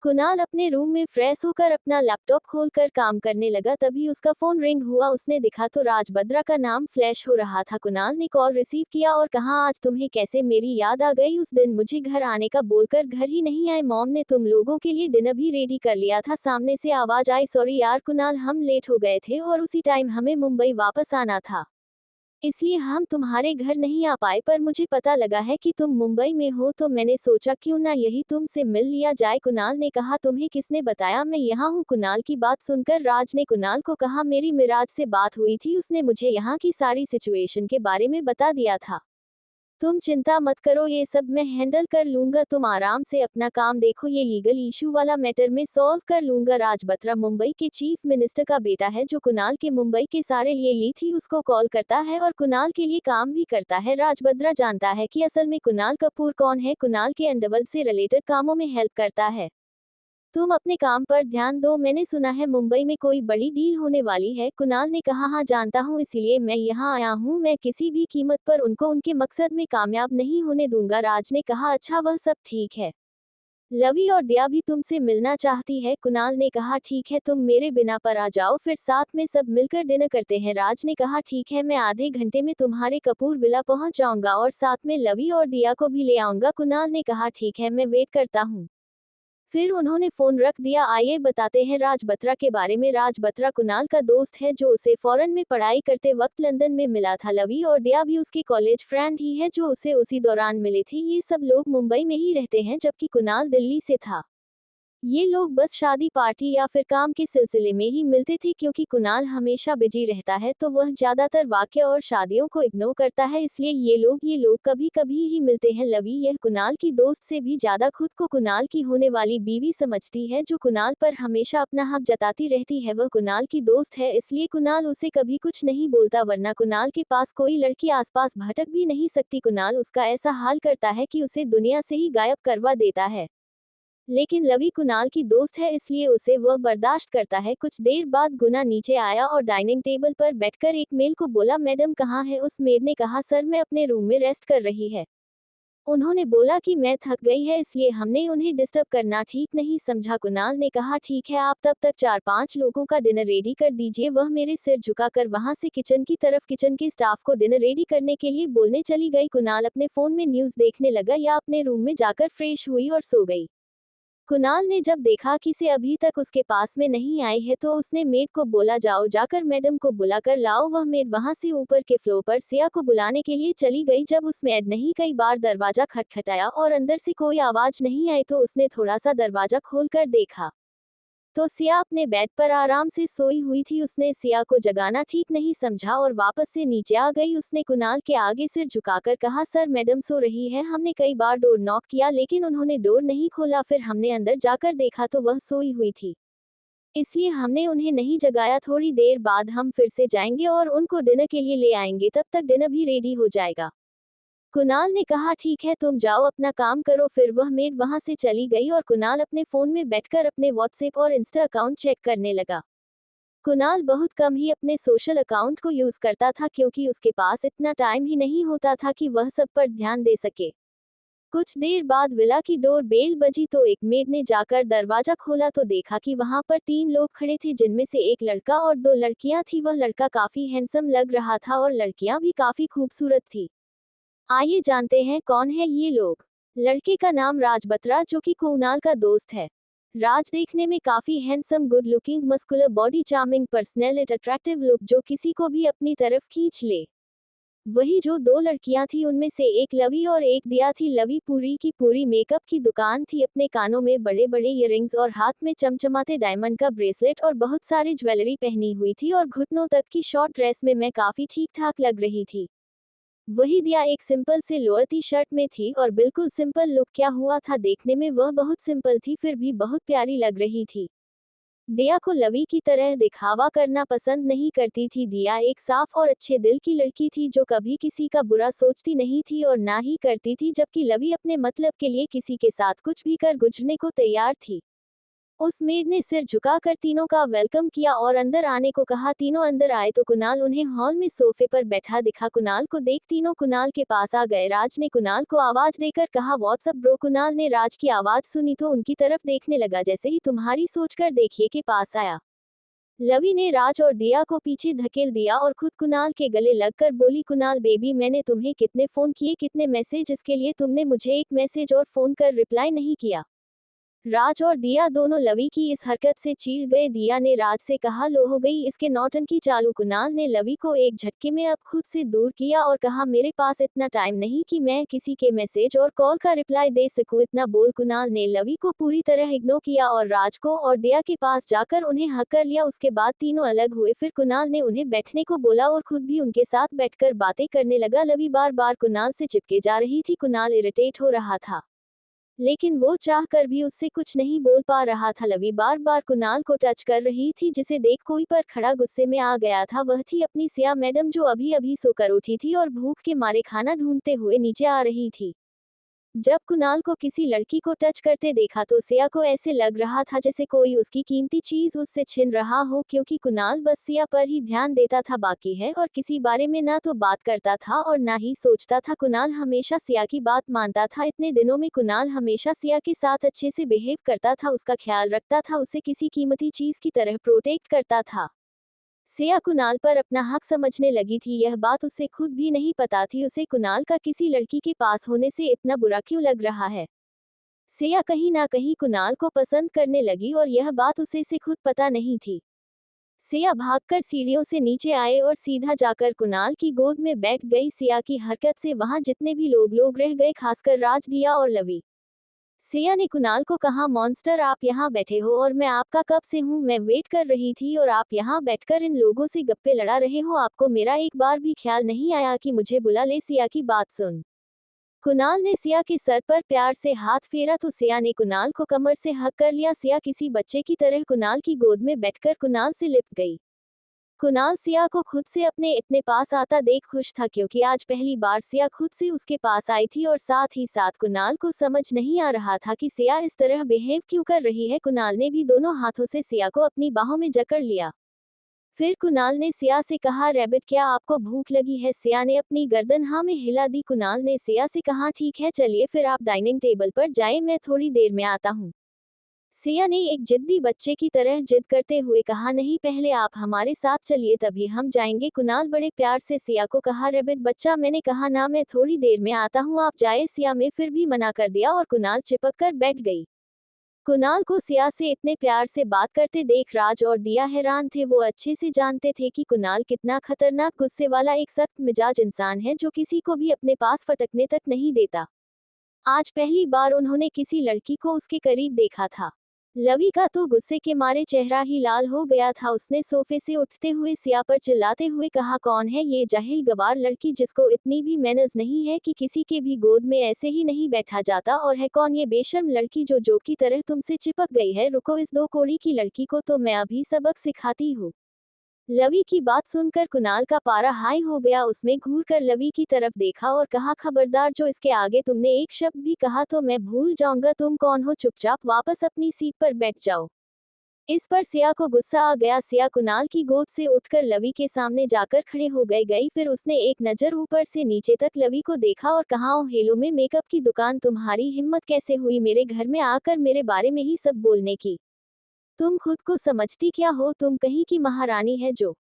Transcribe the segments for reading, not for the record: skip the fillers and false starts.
कुणाल अपने रूम में फ्रेश होकर अपना लैपटॉप खोलकर काम करने लगा, तभी उसका फोन रिंग हुआ। उसने देखा तो राज बद्रा का नाम फ्लैश हो रहा था। कुणाल ने कॉल रिसीव किया और कहा, आज तुम्हें कैसे मेरी याद आ गई? उस दिन मुझे घर आने का बोलकर घर ही नहीं आए। मॉम ने तुम लोगों के लिए डिनर भी रेडी कर लिया था। सामने से आवाज आई, सॉरी यार कुणाल, हम लेट हो गए थे और उसी टाइम हमें मुंबई वापस आना था, इसलिए हम तुम्हारे घर नहीं आ पाए। पर मुझे पता लगा है कि तुम मुंबई में हो, तो मैंने सोचा क्यों ना यही तुमसे मिल लिया जाए। कुणाल ने कहा, तुम्हें किसने बताया मैं यहाँ हूँ? कुणाल की बात सुनकर राज ने कुणाल को कहा, मेरी मिराज से बात हुई थी, उसने मुझे यहाँ की सारी सिचुएशन के बारे में बता दिया था। तुम चिंता मत करो, ये सब मैं हैंडल कर लूंगा, तुम आराम से अपना काम देखो, ये लीगल इशू वाला मैटर मैं सॉल्व कर लूंगा। राज बत्रा मुंबई के चीफ मिनिस्टर का बेटा है, जो कुणाल के मुंबई के सारे लिए ली थी उसको कॉल करता है और कुणाल के लिए काम भी करता है। राज बत्रा जानता है कि असल में कुणाल कपूर कौन है, कुणाल के अंडरवर्ल्ड से रिलेटेड कामों में हेल्प करता है। तुम अपने काम पर ध्यान दो, मैंने सुना है मुंबई में कोई बड़ी डील होने वाली है। कुणाल ने कहा, हाँ जानता हूँ, इसीलिए मैं यहाँ आया हूँ, मैं किसी भी कीमत पर उनको उनके मकसद में कामयाब नहीं होने दूंगा। राज ने कहा, अच्छा वह सब ठीक है, लवी और दिया भी तुमसे मिलना चाहती है। कुणाल ने कहा, ठीक है, तुम मेरे बिना पर आ जाओ, फिर साथ में सब मिलकर डिनर करते हैं। राज ने कहा, ठीक है, मैं आधे घंटे में तुम्हारे कपूर विला पहुंच जाऊंगा और साथ में लवी और दिया को भी ले आऊंगा। कुणाल ने कहा, ठीक है, मैं वेट करता हूँ। फिर उन्होंने फोन रख दिया। आइए बताते हैं राज बत्रा के बारे में। राज बत्रा कुणाल का दोस्त है, जो उसे फॉरेन में पढ़ाई करते वक्त लंदन में मिला था। लवी और दिया भी उसके कॉलेज फ्रेंड ही है, जो उसे उसी दौरान मिले थे। ये सब लोग मुंबई में ही रहते हैं, जबकि कुणाल दिल्ली से था। ये लोग बस शादी पार्टी या फिर काम के सिलसिले में ही मिलते थे, क्योंकि कुणाल हमेशा बिजी रहता है, तो वह ज्यादातर वाक्य और शादियों को इग्नोर करता है, इसलिए ये लोग कभी कभी ही मिलते हैं। लवी यह कुणाल की दोस्त से भी ज्यादा खुद को कुणाल की होने वाली बीवी समझती है, जो कुणाल पर हमेशा अपना हक जताती रहती है। वह कुणाल की दोस्त है, इसलिए कुणाल उसे कभी कुछ नहीं बोलता, वरना कुणाल के पास कोई लड़की आसपास भटक भी नहीं सकती। कुणाल उसका ऐसा हाल करता है कि उसे दुनिया से ही गायब करवा देता है, लेकिन लवी कुणाल की दोस्त है, इसलिए उसे वह बर्दाश्त करता है। कुछ देर बाद गुना नीचे आया और डाइनिंग टेबल पर बैठकर एक मेल को बोला, मैडम कहाँ है? उस मेड ने कहा, सर मैं अपने रूम में रेस्ट कर रही है। उन्होंने बोला कि मैं थक गई है, इसलिए हमने उन्हें डिस्टर्ब करना ठीक नहीं समझा। कुणाल ने कहा, ठीक है, आप तब तक 4-5 लोगों का डिनर रेडी कर दीजिए। वह मेरे सिर झुकाकर वहां से किचन की तरफ किचन के स्टाफ को डिनर रेडी करने के लिए बोलने चली गई। कुणाल अपने फोन में न्यूज देखने लगा या अपने रूम में जाकर फ्रेश हुई और सो गई। कुणाल ने जब देखा कि से अभी तक उसके पास में नहीं आई है, तो उसने मेड को बोला, जाओ जाकर मैडम को बुलाकर लाओ। वह मेड वहां से ऊपर के फ्लोर पर सिया को बुलाने के लिए चली गई। जब उस मेड ने कई बार दरवाजा खटखटाया और अंदर से कोई आवाज नहीं आई, तो उसने थोड़ा सा दरवाजा खोलकर देखा तो सिया अपने बेड पर आराम से सोई हुई थी। उसने सिया को जगाना ठीक नहीं समझा और वापस से नीचे आ गई। उसने कुणाल के आगे सिर झुकाकर कहा, सर मैडम सो रही है, हमने कई बार डोर नॉक किया लेकिन उन्होंने डोर नहीं खोला, फिर हमने अंदर जाकर देखा तो वह सोई हुई थी, इसलिए हमने उन्हें नहीं जगाया। थोड़ी देर बाद हम फिर से जाएंगे और उनको डिनर के लिए ले आएंगे, तब तक डिनर भी रेडी हो जाएगा। कुणाल ने कहा, ठीक है, तुम जाओ अपना काम करो। फिर वह मेड वहां से चली गई और कुणाल अपने फोन में बैठकर अपने व्हाट्सएप और इंस्टा अकाउंट चेक करने लगा। कुणाल बहुत कम ही अपने सोशल अकाउंट को यूज करता था, क्योंकि उसके पास इतना टाइम ही नहीं होता था कि वह सब पर ध्यान दे सके। कुछ देर बाद विला की डोर बेल बजी तो एक मेड ने जाकर दरवाजा खोला तो देखा कि वहां पर 3 लोग खड़े थे, जिनमें से एक लड़का और 2 लड़कियां थी। वह लड़का काफी हैंडसम लग रहा था और लड़कियां भी काफी खूबसूरत थी। आइए जानते हैं कौन है ये लोग। लड़के का नाम राज बत्रा, जो कि कुणाल का दोस्त है। राज देखने में काफी handsome, good looking, muscular body, charming personality, attractive look, जो किसी को भी अपनी तरफ खींच ले। वही जो 2 लड़कियां थी, उनमें से एक लवी और एक दिया थी। लवी पूरी की पूरी मेकअप की दुकान थी, अपने कानों में बड़े बड़े इयररिंग्स और हाथ में चमचमाते डायमंड का ब्रेसलेट और बहुत सारी ज्वेलरी पहनी हुई थी और घुटनों तक की शॉर्ट ड्रेस में मैं काफी ठीक ठाक लग रही थी। वही दिया एक सिंपल से लोअर टी शर्ट में थी और बिल्कुल सिंपल लुक क्या हुआ था, देखने में वह बहुत सिंपल थी फिर भी बहुत प्यारी लग रही थी। दिया को लवी की तरह दिखावा करना पसंद नहीं करती थी। दिया एक साफ और अच्छे दिल की लड़की थी, जो कभी किसी का बुरा सोचती नहीं थी और ना ही करती थी, जबकि लवी अपने मतलब के लिए किसी के साथ कुछ भी कर गुजरने को तैयार थी। उस मेड ने सिर झुकाकर तीनों का वेलकम किया और अंदर आने को कहा। तीनों अंदर आए तो कुणाल उन्हें हॉल में सोफे पर बैठा दिखा। कुणाल को देख तीनों कुणाल के पास आ गए। राज ने कुणाल को आवाज देकर कहा, व्हाट्सअप ब्रो। कुणाल ने राज की आवाज सुनी तो उनकी तरफ देखने लगा। जैसे ही तुम्हारी सोचकर देखिए के पास आया। लवी ने राज और दिया को पीछे धकेल दिया और खुद कुणाल के गले लगकर बोली, कुणाल बेबी मैंने तुम्हें कितने फोन किए, कितने मैसेज, इसके लिए तुमने मुझे एक मैसेज और फोन कर रिप्लाई नहीं किया। राज और दिया दोनों लवी की इस हरकत से चीड़ गए। दिया ने राज से कहा, लो हो गई इसके नौटंकी चालू। कुणाल ने लवी को एक झटके में अब खुद से दूर किया और कहा, मेरे पास इतना टाइम नहीं कि मैं किसी के मैसेज और कॉल का रिप्लाई दे सकूं। इतना बोल कुणाल ने लवी को पूरी तरह इग्नोर किया और राज को और दिया के पास जाकर उन्हें हक कर लिया। उसके बाद तीनों अलग हुए। फिर कुणाल ने उन्हें बैठने को बोला और खुद भी उनके साथ बैठकर बातें करने लगा। लवी बार बार कुणाल से चिपके जा रही थी। कुणाल इरिटेट हो रहा था, लेकिन वो चाह कर भी उससे कुछ नहीं बोल पा रहा था। लवी बार बार कुणाल को टच कर रही थी, जिसे देख कोई पर खड़ा गुस्से में आ गया था। वह थी अपनी सिया मैडम, जो अभी अभी सोकर उठी थी और भूख के मारे खाना ढूंढते हुए नीचे आ रही थी। जब कुणाल को किसी लड़की को टच करते देखा तो सिया को ऐसे लग रहा था जैसे कोई उसकी कीमती चीज उससे छिन रहा हो, क्योंकि कुणाल बस सिया पर ही ध्यान देता था, बाकी है और किसी बारे में ना तो बात करता था और ना ही सोचता था। कुणाल हमेशा सिया की बात मानता था। इतने दिनों में कुणाल हमेशा सिया के साथ अच्छे से बिहेव करता था, उसका ख्याल रखता था, उसे किसी कीमती चीज की तरह प्रोटेक्ट करता था। सिया कुणाल पर अपना हक समझने लगी थी। यह बात उसे खुद भी नहीं पता थी, उसे कुणाल का किसी लड़की के पास होने से इतना बुरा क्यों लग रहा है। सिया कहीं ना कहीं कुणाल को पसंद करने लगी और यह बात उसे से खुद पता नहीं थी। सिया भागकर सीढ़ियों से नीचे आए और सीधा जाकर कुणाल की गोद में बैठ गई। सिया की हरकत से वहां जितने भी लोग रह गए, खासकर राज, दिया और लवी। सिया ने कुणाल को कहा, मॉन्स्टर आप यहाँ बैठे हो और मैं आपका कब से हूँ, मैं वेट कर रही थी और आप यहाँ बैठकर इन लोगों से गप्पे लड़ा रहे हो। आपको मेरा एक बार भी ख्याल नहीं आया कि मुझे बुला ले। सिया की बात सुन कुणाल ने सिया के सर पर प्यार से हाथ फेरा तो सिया ने कुणाल को कमर से हक कर लिया। सिया किसी बच्चे की तरह कुणाल की गोद में बैठकर कुणाल से लिपट गई। कुणाल सिया को खुद से अपने इतने पास आता देख खुश था, क्योंकि आज पहली बार सिया खुद से उसके पास आई थी और साथ ही साथ कुणाल को समझ नहीं आ रहा था कि सिया इस तरह बिहेव क्यों कर रही है। कुणाल ने भी दोनों हाथों से सिया को अपनी बाहों में जकड़ लिया। फिर कुणाल ने सिया से कहा, रैबिट क्या आपको भूख लगी है। सिया ने अपनी गर्दन हाँ में हिला दी। कुणाल ने सिया से कहा, ठीक है चलिए फिर आप डाइनिंग टेबल पर जाए, मैं थोड़ी देर में आता हूँ। सिया ने एक जिद्दी बच्चे की तरह जिद करते हुए कहा, नहीं पहले आप हमारे साथ चलिए तभी हम जाएंगे। कुणाल बड़े प्यार से सिया को कहा, रैबिट बच्चा मैंने कहा ना, मैं थोड़ी देर में आता हूँ, आप जाए। सिया में फिर भी मना कर दिया और कुणाल चिपक कर बैठ गई। कुणाल को सिया से इतने प्यार से बात करते देख राज और दिया हैरान थे। वो अच्छे से जानते थे कि कुणाल कितना खतरनाक गुस्से वाला एक सख्त मिजाज इंसान है, जो किसी को भी अपने पास फटकने तक नहीं देता। आज पहली बार उन्होंने किसी लड़की को उसके करीब देखा था। लवी का तो गुस्से के मारे चेहरा ही लाल हो गया था। उसने सोफे से उठते हुए सिया पर चिल्लाते हुए कहा, कौन है ये जाहिल गवार लड़की, जिसको इतनी भी मैनर्स नहीं है कि किसी के भी गोद में ऐसे ही नहीं बैठा जाता, और है कौन ये बेशर्म लड़की जो जोक की तरह तुमसे चिपक गई है। रुको, इस दो कोड़ी की लड़की को तो मैं अभी सबक सिखाती हूँ। लवी की बात सुनकर कुणाल का पारा हाई हो गया। उसने घूरकर लवी की तरफ देखा और कहा, खबरदार जो इसके आगे तुमने एक शब्द भी कहा तो मैं भूल जाऊंगा तुम कौन हो। चुपचाप वापस अपनी सीट पर बैठ जाओ। इस पर सिया को गुस्सा आ गया। सिया कुणाल की गोद से उठकर लवी के सामने जाकर खड़े हो गई। फिर उसने एक नजर ऊपर से नीचे तक लवी को देखा और कहा, ओ हेलो में मेकअप की दुकान, तुम्हारी हिम्मत कैसे हुई मेरे घर में आकर मेरे बारे में ही सब बोलने की। तुम खुद को समझती क्या हो, तुम कहीं की महारानी है जो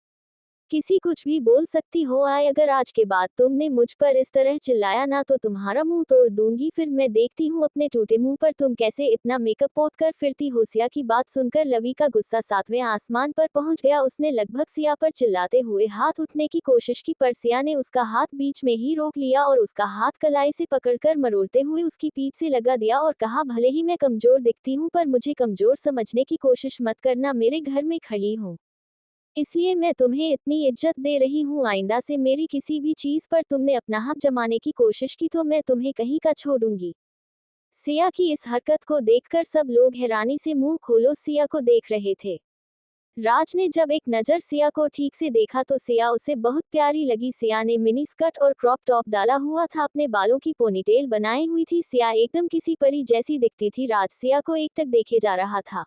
किसी कुछ भी बोल सकती हो। आए अगर आज के बाद तुमने मुझ पर इस तरह चिल्लाया ना तो तुम्हारा मुंह तोड़ दूंगी। फिर मैं देखती हूँ अपने टूटे मुंह पर तुम कैसे इतना मेकअप पोत कर फिरती हो। सिया की बात सुनकर लवी का गुस्सा सातवें आसमान पर पहुंच गया। उसने लगभग सिया पर चिल्लाते हुए हाथ उठने की कोशिश की, पर सिया ने उसका हाथ बीच में ही रोक लिया और उसका हाथ कलाई से पकड़कर मरोड़ते हुए उसकी पीठ से लगा दिया और कहा, भले ही मैं कमजोर दिखती हूँ पर मुझे कमजोर समझने की कोशिश मत करना। मेरे घर में खड़ी हूँ इसलिए मैं तुम्हें इतनी इज्जत दे रही हूँ। आइंदा से मेरी किसी भी चीज पर तुमने अपना हक जमाने की कोशिश की तो मैं तुम्हें कहीं का छोड़ूंगी। सिया की इस हरकत को देखकर सब लोग हैरानी से मुंह खोलो सिया को देख रहे थे। राज ने जब एक नजर सिया को ठीक से देखा तो सिया उसे बहुत प्यारी लगी। सिया ने मिनी स्कर्ट और क्रॉप टॉप डाला हुआ था, अपने बालों की पोनीटेल बनाई हुई थी। सिया एकदम किसी परी जैसी दिखती थी। राज सिया को एकटक देखे जा रहा था।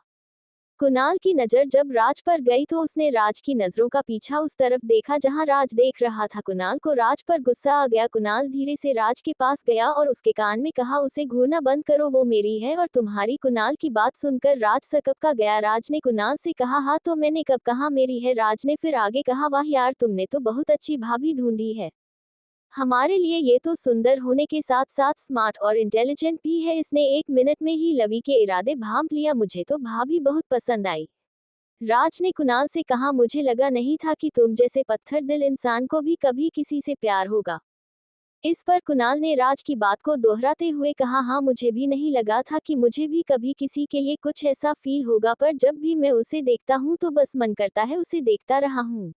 कुणाल की नजर जब राज पर गई तो उसने राज की नजरों का पीछा उस तरफ देखा जहां राज देख रहा था। कुणाल को राज पर गुस्सा आ गया। कुणाल धीरे से राज के पास गया और उसके कान में कहा, उसे घूरना बंद करो, वो मेरी है और तुम्हारी। कुणाल की बात सुनकर राज सकपका गया। राज ने कुणाल से कहा, हाँ तो मैंने कब कहा मेरी है। राज ने फिर आगे कहा, वाह यार, तुमने तो बहुत अच्छी भाभी ढूंढी है हमारे लिए। ये तो सुंदर होने के साथ साथ स्मार्ट और इंटेलिजेंट भी है। इसने 1 मिनट में ही लवी के इरादे भांप लिया। मुझे तो भाभी बहुत पसंद आई। राज ने कुणाल से कहा, मुझे लगा नहीं था कि तुम जैसे पत्थर दिल इंसान को भी कभी किसी से प्यार होगा। इस पर कुणाल ने राज की बात को दोहराते हुए कहा, हाँ मुझे भी नहीं लगा था कि मुझे भी कभी किसी के लिए कुछ ऐसा फील होगा, पर जब भी मैं उसे देखता हूँ तो बस मन करता है उसे देखता रहा हूँ।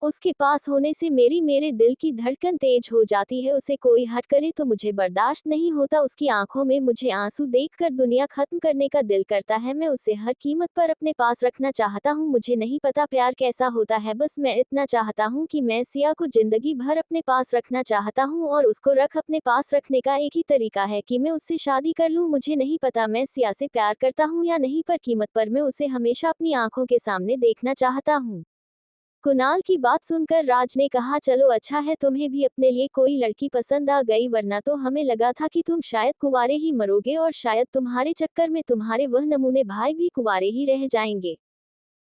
उसके पास होने से मेरे दिल की धड़कन तेज हो जाती है। उसे कोई हट करे तो मुझे बर्दाश्त नहीं होता। उसकी आंखों में मुझे आंसू देखकर दुनिया खत्म करने का दिल करता है। मैं उसे हर कीमत पर अपने पास रखना चाहता हूँ। मुझे नहीं पता प्यार कैसा होता है, बस मैं इतना चाहता हूँ कि मैं सिया को जिंदगी भर अपने पास रखना चाहता हूँ और उसको अपने पास रखने का एक ही तरीका है कि मैं उससे शादी कर लूँ। मुझे नहीं पता मैं सिया से प्यार करता हूँ या नहीं, पर कीमत पर मैं उसे हमेशा अपनी आंखों के सामने देखना चाहता हूँ। कुणाल की बात सुनकर राज ने कहा, चलो अच्छा है तुम्हें भी अपने लिए कोई लड़की पसंद आ गई, वरना तो हमें लगा था कि तुम शायद कुंवारे ही मरोगे और शायद तुम्हारे चक्कर में तुम्हारे वह नमूने भाई भी कुंवारे ही रह जाएंगे।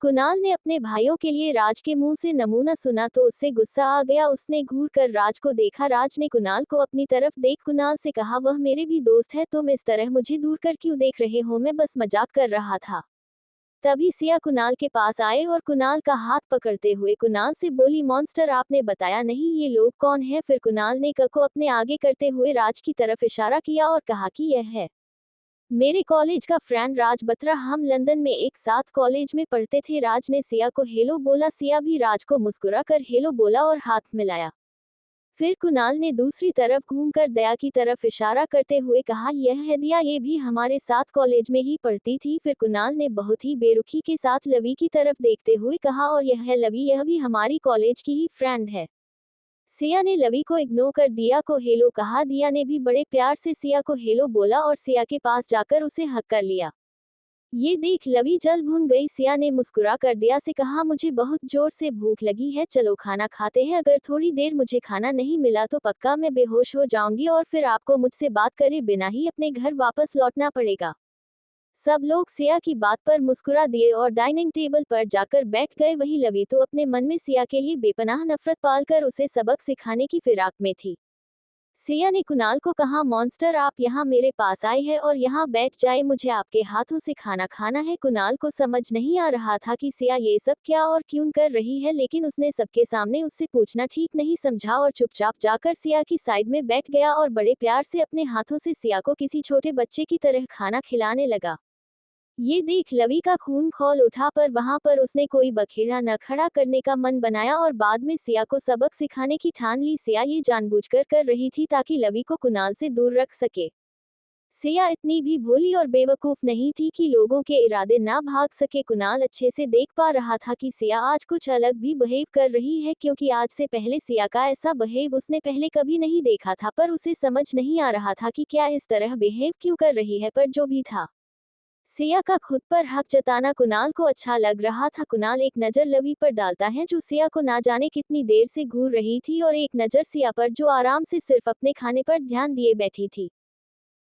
कुणाल ने अपने भाइयों के लिए राज के मुंह से नमूना सुना तो उससे गुस्सा आ गया। उसने घूर कर राज को देखा। राज ने कुणाल को अपनी तरफ देख कुणाल से कहा, वह मेरे भी दोस्त है, तुम इस तरह मुझे दूर कर क्यों देख रहे हो, मैं बस मजाक कर रहा था। तभी सिया कुणाल के पास आए और कुणाल का हाथ पकड़ते हुए कुणाल से बोली, मॉन्स्टर आपने बताया नहीं ये लोग कौन है। फिर कुणाल ने क को अपने आगे करते हुए राज की तरफ इशारा किया और कहा कि यह है मेरे कॉलेज का फ्रेंड राज बत्रा, हम लंदन में एक साथ कॉलेज में पढ़ते थे। राज ने सिया को हेलो बोला। सिया भी राज को मुस्कुरा कर हेलो बोला और हाथ मिलाया। फिर कुणाल ने दूसरी तरफ घूमकर दया की तरफ इशारा करते हुए कहा, यह है दिया, ये भी हमारे साथ कॉलेज में ही पढ़ती थी। फिर कुणाल ने बहुत ही बेरुखी के साथ लवी की तरफ देखते हुए कहा, और यह है लवी, यह भी हमारी कॉलेज की ही फ्रेंड है। सिया ने लवी को इग्नोर कर दिया को हेलो कहा। दिया ने भी बड़े प्यार से सिया को हेलो बोला और सिया के पास जाकर उसे हक कर लिया। ये देख लवी जल भुन गई। सिया ने मुस्कुरा कर दिया से कहा, मुझे बहुत जोर से भूख लगी है, चलो खाना खाते हैं। अगर थोड़ी देर मुझे खाना नहीं मिला तो पक्का मैं बेहोश हो जाऊंगी और फिर आपको मुझसे बात करे बिना ही अपने घर वापस लौटना पड़ेगा। सब लोग सिया की बात पर मुस्कुरा दिए और डाइनिंग टेबल पर जाकर बैठ गए। वहीं लवी तो अपने मन में सिया के लिए बेपनाह नफरत पालकर उसे सबक सिखाने की फिराक में थी। सिया ने कुणाल को कहा, मॉन्स्टर आप यहाँ मेरे पास आए हैं और यहाँ बैठ जाए, मुझे आपके हाथों से खाना खाना है। कुणाल को समझ नहीं आ रहा था कि सिया ये सब क्या और क्यों कर रही है, लेकिन उसने सबके सामने उससे पूछना ठीक नहीं समझा और चुपचाप जाकर सिया की साइड में बैठ गया और बड़े प्यार से अपने हाथों से सिया को किसी छोटे बच्चे की तरह खाना खिलाने लगा। ये देख लवी का खून खौल उठा, पर वहां पर उसने कोई बखेड़ा न खड़ा करने का मन बनाया और बाद में सिया को सबक सिखाने की ठान ली। सिया ये जानबूझकर कर रही थी ताकि लवी को कुणाल से दूर रख सके। सिया इतनी भी भोली और बेवकूफ नहीं थी कि लोगों के इरादे ना भाग सके। कुणाल अच्छे से देख पा रहा था कि सिया आज कुछ अलग भी बिहेव कर रही है, क्योंकि आज से पहले सिया का ऐसा बिहेव उसने पहले कभी नहीं देखा था, पर उसे समझ नहीं आ रहा था कि क्या इस तरह बिहेव क्यों कर रही है। पर जो भी था, सिया का खुद पर हक जताना कुणाल को अच्छा लग रहा था। कुणाल एक नजर लवी पर डालता है जो सिया को ना जाने कितनी देर से घूर रही थी, और एक नजर सिया पर जो आराम से सिर्फ अपने खाने पर ध्यान दिए बैठी थी।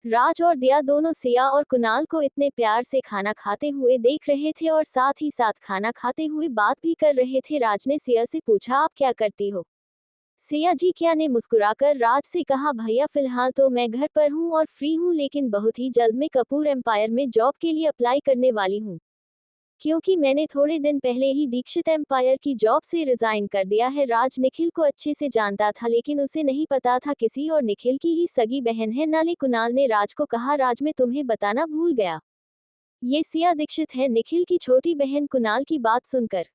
राज और दिया दोनों सिया और कुणाल को इतने प्यार से खाना खाते हुए देख रहे थे और साथ ही साथ खाना खाते हुए बात भी कर रहे थे। राज ने सिया से पूछा, आप क्या करती हो। सिया जी क्या ने मुस्कुराकर राज से कहा, भैया फिलहाल तो मैं घर पर हूँ और फ्री हूँ, लेकिन बहुत ही जल्द मैं कपूर एम्पायर में जॉब के लिए अप्लाई करने वाली हूँ, क्योंकि मैंने थोड़े दिन पहले ही दीक्षित एम्पायर की जॉब से रिजाइन कर दिया है। राज निखिल को अच्छे से जानता था, लेकिन उसे नहीं पता था किसी और निखिल की ही सगी बहन है नाले। कुणाल ने राज को कहा, राज मैं तुम्हें बताना भूल गया, ये सिया दीक्षित है, निखिल की छोटी बहन। कुणाल की बात सुनकर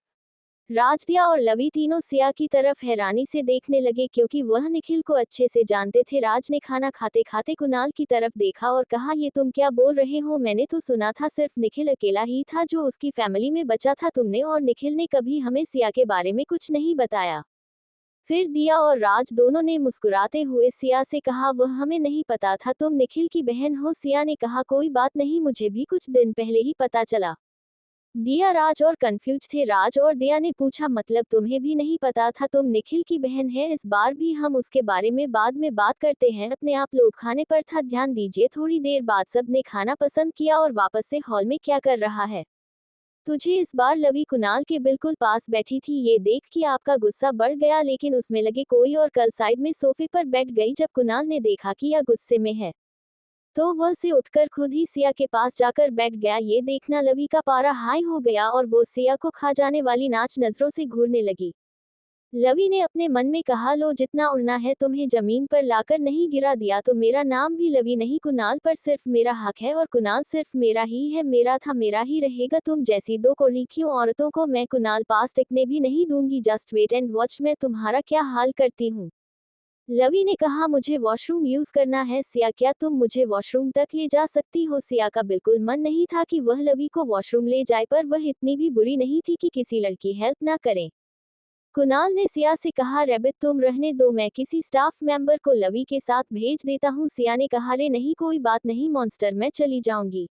राज, दिया और लवी तीनों सिया की तरफ हैरानी से देखने लगे, क्योंकि वह निखिल को अच्छे से जानते थे। राज ने खाना खाते खाते कुणाल की तरफ देखा और कहा, ये तुम क्या बोल रहे हो, मैंने तो सुना था सिर्फ निखिल अकेला ही था जो उसकी फैमिली में बचा था, तुमने और निखिल ने कभी हमें सिया के बारे में कुछ नहीं बताया। फिर दिया और राज दोनों ने मुस्कुराते हुए सिया से कहा, वह हमें नहीं पता था तुम निखिल की बहन हो। सिया ने कहा, कोई बात नहीं, मुझे भी कुछ दिन पहले ही पता चला। दिया राज और कंफ्यूज थे। राज और दिया ने पूछा, मतलब तुम्हें भी नहीं पता था? तुम निखिल की बहन है। इस बार भी हम उसके बारे में बाद में बात करते हैं। अपने आप लोग खाने पर था ध्यान दीजिए। थोड़ी देर बाद सब ने खाना पसंद किया और वापस से हॉल में क्या कर रहा है तुझे? इस बार लवी कुणाल के बिल्कुल पास बैठी थी। ये देख कि आपका गुस्सा बढ़ गया, लेकिन उसमें लगे कोई और कल साइड में सोफे पर बैठ गई। जब कुणाल ने देखा कि यह गुस्से में है तो वह से उठकर खुद ही सिया के पास जाकर बैठ गया। ये देखना लवी का पारा हाई हो गया और वो सिया को खा जाने वाली नाच नजरों से घूरने लगी। लवी ने अपने मन में कहा, लो जितना उड़ना है तुम्हें जमीन पर लाकर नहीं गिरा दिया तो मेरा नाम भी लवी नहीं। कुणाल पर सिर्फ मेरा हक है और कुणाल सिर्फ मेरा ही है, मेरा था मेरा ही रहेगा। तुम जैसी दो कोड़ीखियों औरतों को मैं कुणाल पास टिकने भी नहीं दूंगी। जस्ट वेट एंड वॉच मैं तुम्हारा क्या हाल करती हूँ। लवी ने कहा, मुझे वॉशरूम यूज करना है। सिया, क्या तुम मुझे वॉशरूम तक ले जा सकती हो? सिया का बिल्कुल मन नहीं था कि वह लवी को वॉशरूम ले जाए, पर वह इतनी भी बुरी नहीं थी कि किसी लड़की हेल्प ना करे। कुणाल ने सिया से कहा, रैबिट तुम रहने दो, मैं किसी स्टाफ मेंबर को लवी के साथ भेज देता हूँ। सिया ने कहा, रे नहीं कोई बात नहीं मॉन्स्टर, मैं चली जाऊंगी।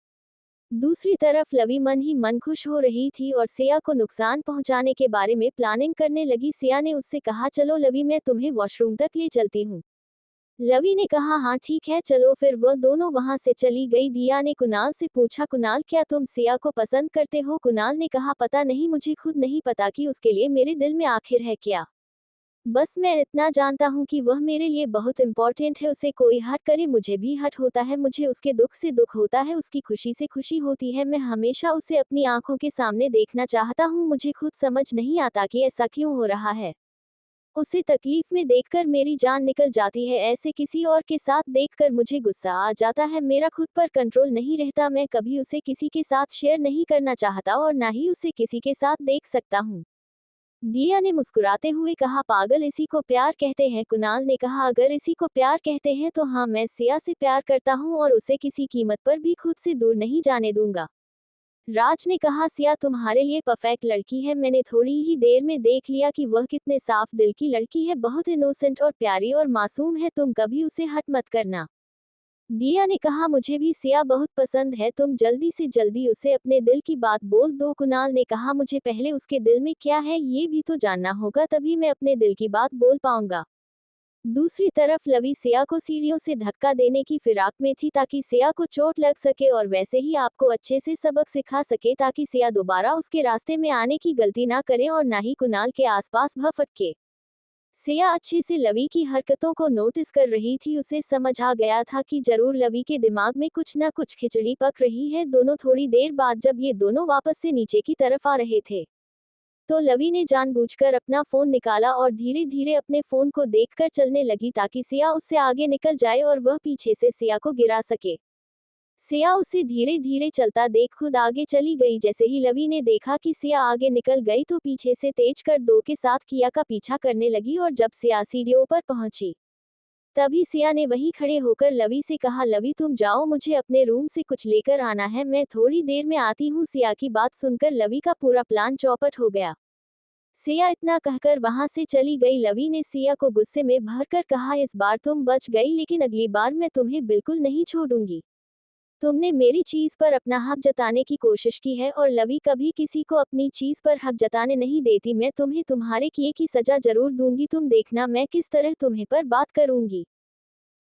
दूसरी तरफ लवी मन ही मन खुश हो रही थी और सिया को नुकसान पहुंचाने के बारे में प्लानिंग करने लगी। सिया ने उससे कहा, चलो लवी मैं तुम्हें वॉशरूम तक ले चलती हूँ। लवी ने कहा, हाँ ठीक है चलो। फिर वह दोनों वहां से चली गई। दिया ने कुणाल से पूछा, कुणाल क्या तुम सिया को पसंद करते हो? कुणाल ने कहा, पता नहीं, मुझे खुद नहीं पता कि उसके लिए मेरे दिल में आखिर है क्या। बस मैं इतना जानता हूँ कि वह मेरे लिए बहुत इंपॉर्टेंट है। उसे कोई हर्ट करे मुझे भी हर्ट होता है, मुझे उसके दुख से दुख होता है, उसकी खुशी से खुशी होती है। मैं हमेशा उसे अपनी आंखों के सामने देखना चाहता हूँ। मुझे खुद समझ नहीं आता कि ऐसा क्यों हो रहा है। उसे तकलीफ में देखकर मेरी जान निकल जाती है, ऐसे किसी और के साथ देखकर मुझे गुस्सा आ जाता है। मेरा खुद पर कंट्रोल नहीं रहता। मैं कभी उसे किसी के साथ शेयर नहीं करना चाहता और ना ही उसे किसी के साथ देख सकता हूँ। दिया ने मुस्कुराते हुए कहा, पागल, इसी को प्यार कहते हैं। कुणाल ने कहा, अगर इसी को प्यार कहते हैं तो हाँ, मैं सिया से प्यार करता हूँ और उसे किसी कीमत पर भी खुद से दूर नहीं जाने दूंगा। राज ने कहा, सिया तुम्हारे लिए परफेक्ट लड़की है। मैंने थोड़ी ही देर में देख लिया कि वह कितने साफ दिल की लड़की है, बहुत इनोसेंट और प्यारी और मासूम है। तुम कभी उसे हट मत करना। दिया ने कहा, मुझे भी सिया बहुत पसंद है, तुम जल्दी से जल्दी उसे अपने दिल की बात बोल दो। कुणाल ने कहा, मुझे पहले उसके दिल में क्या है ये भी तो जानना होगा, तभी मैं अपने दिल की बात बोल पाऊंगा। दूसरी तरफ लवी सिया को सीढ़ियों से धक्का देने की फिराक में थी ताकि सिया को चोट लग सके और वैसे ही आपको अच्छे से सबक सिखा सके ताकि सिया दोबारा उसके रास्ते में आने की गलती ना करे और ना ही कुणाल के आसपास भटके। सिया अच्छे से लवी की हरकतों को नोटिस कर रही थी। उसे समझ आ गया था कि जरूर लवी के दिमाग में कुछ न कुछ खिचड़ी पक रही है। दोनों थोड़ी देर बाद जब ये दोनों वापस से नीचे की तरफ आ रहे थे तो लवी ने जानबूझकर अपना फोन निकाला और धीरे धीरे अपने फोन को देखकर चलने लगी ताकि सिया उससे आगे निकल जाए और वह पीछे से सिया को गिरा सके। सिया उसे धीरे धीरे चलता देख खुद आगे चली गई। जैसे ही लवी ने देखा कि सिया आगे निकल गई तो पीछे से तेज कर दो के साथ किया का पीछा करने लगी और जब सिया सीढ़ियों पर पहुंची तभी सिया ने वहीं खड़े होकर लवी से कहा, लवी तुम जाओ, मुझे अपने रूम से कुछ लेकर आना है, मैं थोड़ी देर में आती हूँ। सिया की बात सुनकर लवी का पूरा प्लान चौपट हो गया। सिया इतना कहकर वहां से चली गई। लवी ने सिया को गुस्से में भरकर कहा, इस बार तुम बच गई, लेकिन अगली बार मैं तुम्हें बिल्कुल नहीं छोड़ूंगी। तुमने मेरी चीज पर अपना हक जताने की कोशिश की है और लवी कभी किसी को अपनी चीज पर हक जताने नहीं देती। मैं तुम्हें तुम्हारे किए की सजा जरूर दूंगी। तुम देखना मैं किस तरह तुम्हें पर बात करूंगी।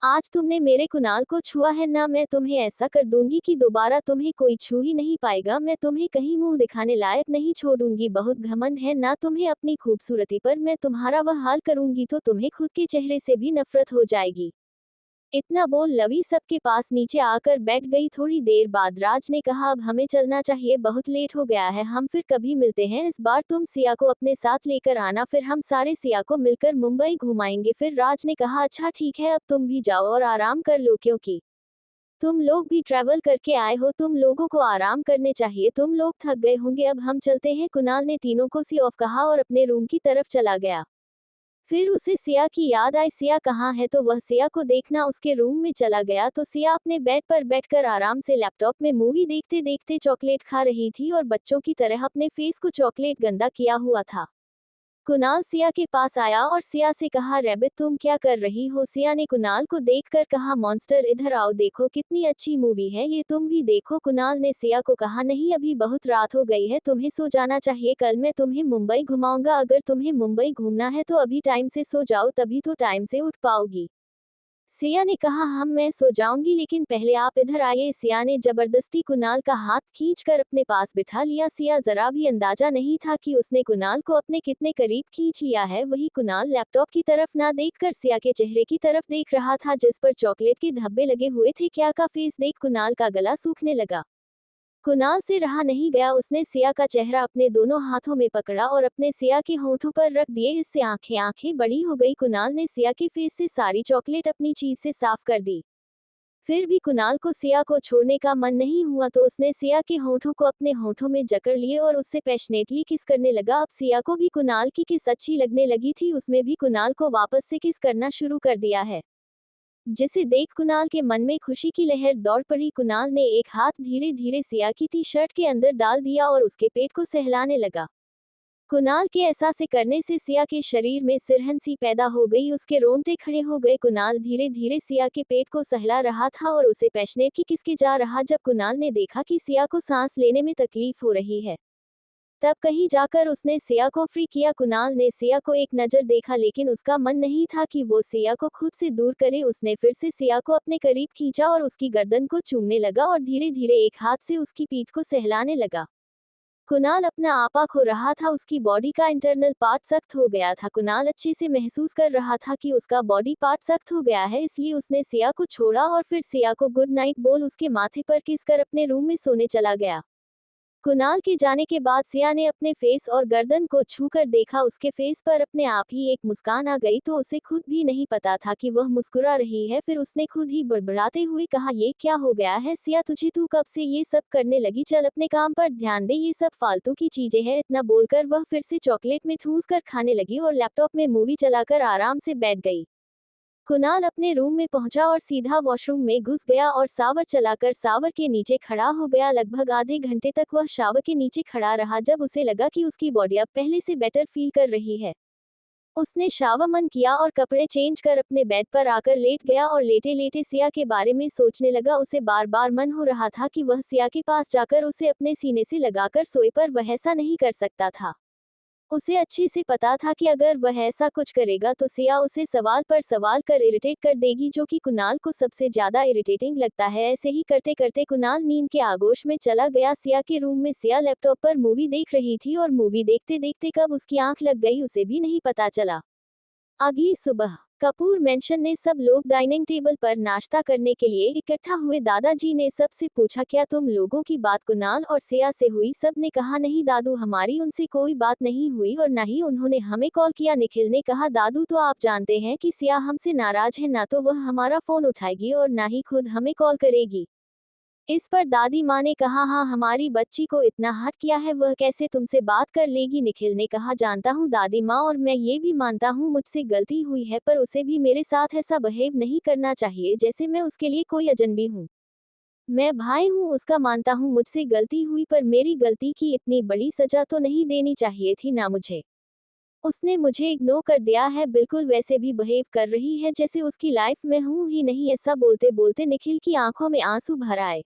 आज तुमने मेरे कुणाल को छुआ है ना, मैं तुम्हें ऐसा कर दूंगी कि दोबारा तुम्हें कोई छू ही नहीं पाएगा। मैं तुम्हें कहीं मुंह दिखाने लायक नहीं छोड़ूंगी। बहुत घमंड है ना तुम्हें अपनी खूबसूरती पर, मैं तुम्हारा वह हाल करूंगी तो तुम्हें खुद के चेहरे से भी नफरत हो जाएगी। इतना बोल लवी सबके पास नीचे आकर बैठ गई। थोड़ी देर बाद राज ने कहा, अब हमें चलना चाहिए, बहुत लेट हो गया है, हम फिर कभी मिलते हैं। इस बार तुम सिया को अपने साथ लेकर आना, फिर हम सारे सिया को मिलकर मुंबई घुमाएंगे। फिर राज ने कहा, अच्छा ठीक है, अब तुम भी जाओ और आराम कर लो, क्योंकि तुम लोग भी ट्रैवल करके आए हो, तुम लोगों को आराम करने चाहिए, तुम लोग थक गए होंगे, अब हम चलते हैं। कुणाल ने तीनों को सी ऑफ कहा और अपने रूम की तरफ चला गया। फिर उसे सिया की याद आई, सिया कहाँ है, तो वह सिया को देखना उसके रूम में चला गया। तो सिया अपने बेड पर बैठकर आराम से लैपटॉप में मूवी देखते देखते चॉकलेट खा रही थी और बच्चों की तरह अपने फेस को चॉकलेट गंदा किया हुआ था। कुणाल सिया के पास आया और सिया से कहा, रैबिट तुम क्या कर रही हो। सिया ने कुणाल को देखकर कहा, मॉन्स्टर इधर आओ, देखो कितनी अच्छी मूवी है ये, तुम भी देखो। कुणाल ने सिया को कहा, नहीं अभी बहुत रात हो गई है, तुम्हें सो जाना चाहिए, कल मैं तुम्हें मुंबई घुमाऊंगा, अगर तुम्हें मुंबई घूमना है तो अभी टाइम से सो जाओ, तभी तो टाइम से उठ पाओगी। सिया ने कहा, मैं सो जाऊंगी, लेकिन पहले आप इधर आइए। सिया ने जबरदस्ती कुणाल का हाथ खींचकर अपने पास बिठा लिया। सिया जरा भी अंदाजा नहीं था कि उसने कुणाल को अपने कितने करीब खींच लिया है। वही कुणाल लैपटॉप की तरफ ना देखकर सिया के चेहरे की तरफ देख रहा था, जिस पर चॉकलेट के धब्बे लगे हुए थे। क्या का फेस देख कुणाल का गला सूखने लगा। कुणाल से रहा नहीं गया, उसने सिया का चेहरा अपने दोनों हाथों में पकड़ा और अपने सिया के होंठों पर रख दिए। इससे आंखें बड़ी हो गई। कुणाल ने सिया के फेस से सारी चॉकलेट अपनी चीज से साफ कर दी। फिर भी कुणाल को सिया को छोड़ने का मन नहीं हुआ, तो उसने सिया के होंठों को अपने होंठों में जकड़ लिए और उससे पैशनेटली किस करने लगा। अब सिया को भी कुणाल की किस अच्छी लगने लगी थी, उसमें भी कुणाल को वापस से किस करना शुरू कर दिया है, जिसे देख कुणाल के मन में खुशी की लहर दौड़ पड़ी। कुणाल ने एक हाथ धीरे धीरे सिया की टी शर्ट के अंदर डाल दिया और उसके पेट को सहलाने लगा। कुणाल के ऐसा से करने से सिया के शरीर में सिरहन सी पैदा हो गई, उसके रोंगटे खड़े हो गए। कुणाल धीरे धीरे सिया के पेट को सहला रहा था और उसे पैशनेट की किसके जा रहा। जब कुणाल ने देखा कि सिया को सांस लेने में तकलीफ हो रही है, तब कहीं जाकर उसने सिया को फ्री किया। कुणाल ने सिया को एक नजर देखा, लेकिन उसका मन नहीं था कि वो सिया को खुद से दूर करे। उसने फिर से सिया को अपने करीब खींचा और उसकी गर्दन को चूमने लगा और धीरे धीरे एक हाथ से उसकी पीठ को सहलाने लगा। कुणाल अपना आपा खो रहा था, उसकी बॉडी का इंटरनल पार्ट सख्त हो गया था। कुणाल अच्छे से महसूस कर रहा था कि उसका बॉडी पार्ट सख्त हो गया है, इसलिए उसने सिया को छोड़ा और फिर सिया को गुड नाइट बोल उसके माथे पर किस कर अपने रूम में सोने चला गया। कुणाल के जाने के बाद सिया ने अपने फेस और गर्दन को छूकर देखा, उसके फेस पर अपने आप ही एक मुस्कान आ गई, तो उसे खुद भी नहीं पता था कि वह मुस्कुरा रही है। फिर उसने खुद ही बड़बड़ाते हुए कहा, ये क्या हो गया है सिया तुझे, तू कब से ये सब करने लगी, चल अपने काम पर ध्यान दे, ये सब फालतू की चीजें हैं। इतना बोलकर वह फिर से चॉकलेट में ठूंस कर खाने लगी और लैपटॉप में मूवी चलाकर आराम से बैठ गई। कुणाल अपने रूम में पहुंचा और सीधा वॉशरूम में घुस गया और शावर चलाकर शावर के नीचे खड़ा हो गया। लगभग आधे घंटे तक वह शावर के नीचे खड़ा रहा। जब उसे लगा कि उसकी बॉडी अब पहले से बेटर फील कर रही है, उसने शावर मन किया और कपड़े चेंज कर अपने बेड पर आकर लेट गया और लेटे लेटे सिया के बारे में सोचने लगा। उसे बार बार मन हो रहा था कि वह सिया के पास जाकर उसे अपने सीने से लगाकर सोए, पर वह ऐसा नहीं कर सकता था। उसे अच्छे से पता था कि अगर वह ऐसा कुछ करेगा तो सिया उसे सवाल पर सवाल कर इरिटेट कर देगी, जो कि कुणाल को सबसे ज्यादा इरिटेटिंग लगता है। ऐसे ही करते करते कुणाल नींद के आगोश में चला गया। सिया के रूम में सिया लैपटॉप पर मूवी देख रही थी और मूवी देखते देखते कब उसकी आंख लग गई उसे भी नहीं पता चला। अगली सुबह कपूर मेंशन में सब लोग डाइनिंग टेबल पर नाश्ता करने के लिए इकट्ठा हुए। दादाजी ने सबसे पूछा, क्या तुम लोगों की बात कुणाल और सिया से हुई? सब ने कहा, नहीं दादू, हमारी उनसे कोई बात नहीं हुई और ना ही उन्होंने हमें कॉल किया। निखिल ने कहा, दादू तो आप जानते हैं कि सिया हमसे नाराज है, ना तो वह हमारा फोन उठाएगी और ना ही खुद हमें कॉल करेगी। इस पर दादी माँ ने कहा, हाँ हमारी बच्ची को इतना हट किया है, वह कैसे तुमसे बात कर लेगी। निखिल ने कहा, जानता हूँ दादी माँ, और मैं ये भी मानता हूँ मुझसे गलती हुई है, पर उसे भी मेरे साथ ऐसा बिहेव नहीं करना चाहिए जैसे मैं उसके लिए कोई अजनबी हूँ। मैं भाई हूँ उसका, मानता हूँ मुझसे गलती हुई, पर मेरी गलती की इतनी बड़ी सजा तो नहीं देनी चाहिए थी ना मुझे। उसने मुझे इग्नोर कर दिया है, बिल्कुल वैसे भी बिहेव कर रही है जैसे उसकी लाइफ में हूँ ही नहीं। ऐसा बोलते बोलते निखिल की आंखों में आंसू भर आए।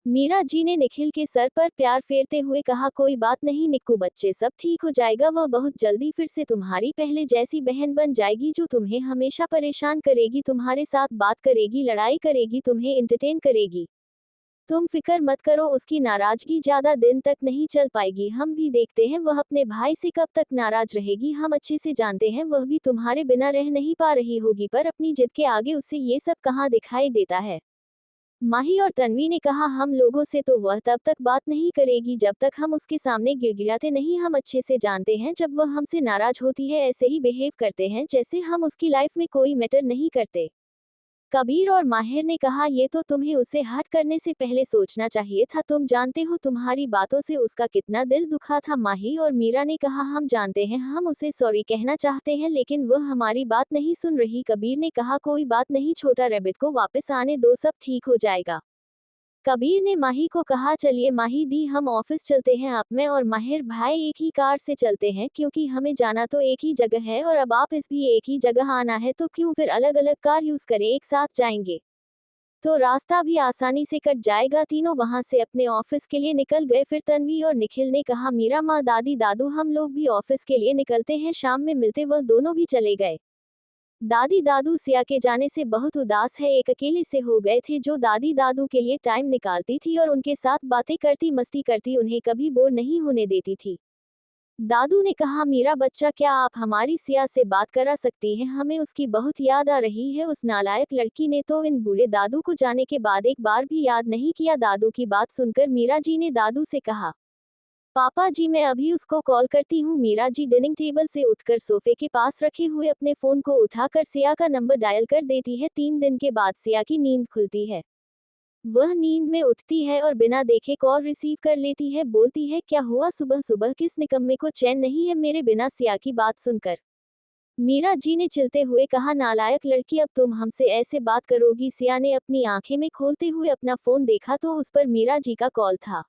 मीरा जी ने निखिल के सर पर प्यार फेरते हुए कहा, कोई बात नहीं निक्कू बच्चे, सब ठीक हो जाएगा, वह बहुत जल्दी फिर से तुम्हारी पहले जैसी बहन बन जाएगी, जो तुम्हें हमेशा परेशान करेगी, तुम्हारे साथ बात करेगी, लड़ाई करेगी, तुम्हें एंटरटेन करेगी। तुम फिक्र मत करो, उसकी नाराजगी ज्यादा दिन तक नहीं चल पाएगी। हम भी देखते हैं वह अपने भाई से कब तक नाराज रहेगी। हम अच्छे से जानते हैं वह भी तुम्हारे बिना रह नहीं पा रही होगी, पर अपनी जिद के आगे उससे ये सब कहाँ दिखाई देता है। माही और तन्वी ने कहा, हम लोगों से तो वह तब तक बात नहीं करेगी जब तक हम उसके सामने गिड़गिड़ाते नहीं। हम अच्छे से जानते हैं जब वह हमसे नाराज होती है ऐसे ही बिहेव करते हैं जैसे हम उसकी लाइफ में कोई मैटर नहीं करते। कबीर और माहिर ने कहा, ये तो तुम्हें उसे हट करने से पहले सोचना चाहिए था, तुम जानते हो तुम्हारी बातों से उसका कितना दिल दुखा था। माही और मीरा ने कहा, हम जानते हैं, हम उसे सॉरी कहना चाहते हैं, लेकिन वह हमारी बात नहीं सुन रही। कबीर ने कहा, कोई बात नहीं छोटा रैबिट को वापस आने दो, सब ठीक हो जाएगा। कबीर ने माही को कहा, चलिए माही दी, हम ऑफिस चलते हैं। आप, मैं और माहिर भाई एक ही कार से चलते हैं, क्योंकि हमें जाना तो एक ही जगह है और अब आप इस भी एक ही जगह आना है, तो क्यों फिर अलग अलग कार यूज करें, एक साथ जाएंगे तो रास्ता भी आसानी से कट जाएगा। तीनों वहां से अपने ऑफिस के लिए निकल गए। फिर तन्वी और निखिल ने कहा, मीरा माँ, दादी, दादू, हम लोग भी ऑफिस के लिए निकलते हैं, शाम में मिलते। वह दोनों भी चले गए। दादी दादू सिया के जाने से बहुत उदास है, एक अकेले से हो गए थे। जो दादी दादू के लिए टाइम निकालती थी और उनके साथ बातें करती, मस्ती करती, उन्हें कभी बोर नहीं होने देती थी। दादू ने कहा, मीरा बच्चा, क्या आप हमारी सिया से बात करा सकती हैं, हमें उसकी बहुत याद आ रही है। उस नालायक लड़की ने तो इन बूढ़े दादू को जाने के बाद एक बार भी याद नहीं किया। दादू की बात सुनकर मीरा जी ने दादू से कहा, पापा जी, मैं अभी उसको कॉल करती हूँ। मीरा जी डाइनिंग टेबल से उठकर सोफे के पास रखे हुए अपने फोन को उठाकर सिया का नंबर डायल कर देती है। 3 दिन के बाद सिया की नींद खुलती है। वह नींद में उठती है और बिना देखे कॉल रिसीव कर लेती है। बोलती है, क्या हुआ, सुबह सुबह किस निकम्मे को चैन नहीं है मेरे बिना। सिया की बात सुनकर मीरा जी ने चिल्ते हुए कहा, नालायक लड़की, अब तुम हमसे ऐसे बात करोगी। सिया ने अपनी आंखें में खोलते हुए अपना फोन देखा तो उस पर मीरा जी का कॉल था।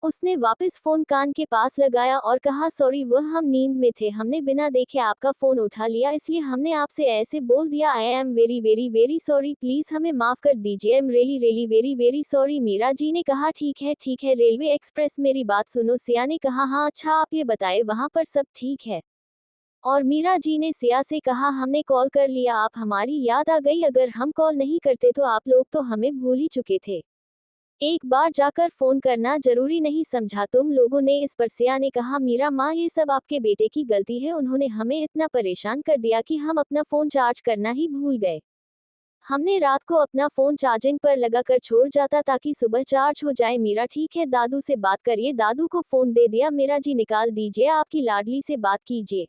उसने वापस फोन कान के पास लगाया और कहा, सॉरी, वह हम नींद में थे, हमने बिना देखे आपका फोन उठा लिया, इसलिए हमने आपसे ऐसे बोल दिया। I am very very very sorry, please हमें माफ कर दीजिए। I am really really very very sorry. Meera ji ने कहा, ठीक है, रेलवे एक्सप्रेस, मेरी बात सुनो। सिया ने कहा, हाँ अच्छा, आप ये बताए वहां पर सब ठीक है। और मीरा जी ने सिया से कहा, हमने कॉल कर लिया, आप हमारी याद आ गई, अगर हम कॉल नहीं करते तो आप लोग तो हमें भूल ही चुके थे। एक बार जाकर फोन करना जरूरी नहीं समझा तुम लोगों ने। इस पर सिया ने कहा, मीरा माँ, ये सब आपके बेटे की गलती है, उन्होंने हमें इतना परेशान कर दिया कि हम अपना फोन चार्ज करना ही भूल गए। हमने रात को अपना फोन चार्जिंग पर लगाकर छोड़ जाता ताकि सुबह चार्ज हो जाए। मीरा, ठीक है, दादू से बात करिए। दादू को फोन दे दिया। मीरा जी, निकाल दीजिए, आपकी लाडली से बात कीजिए।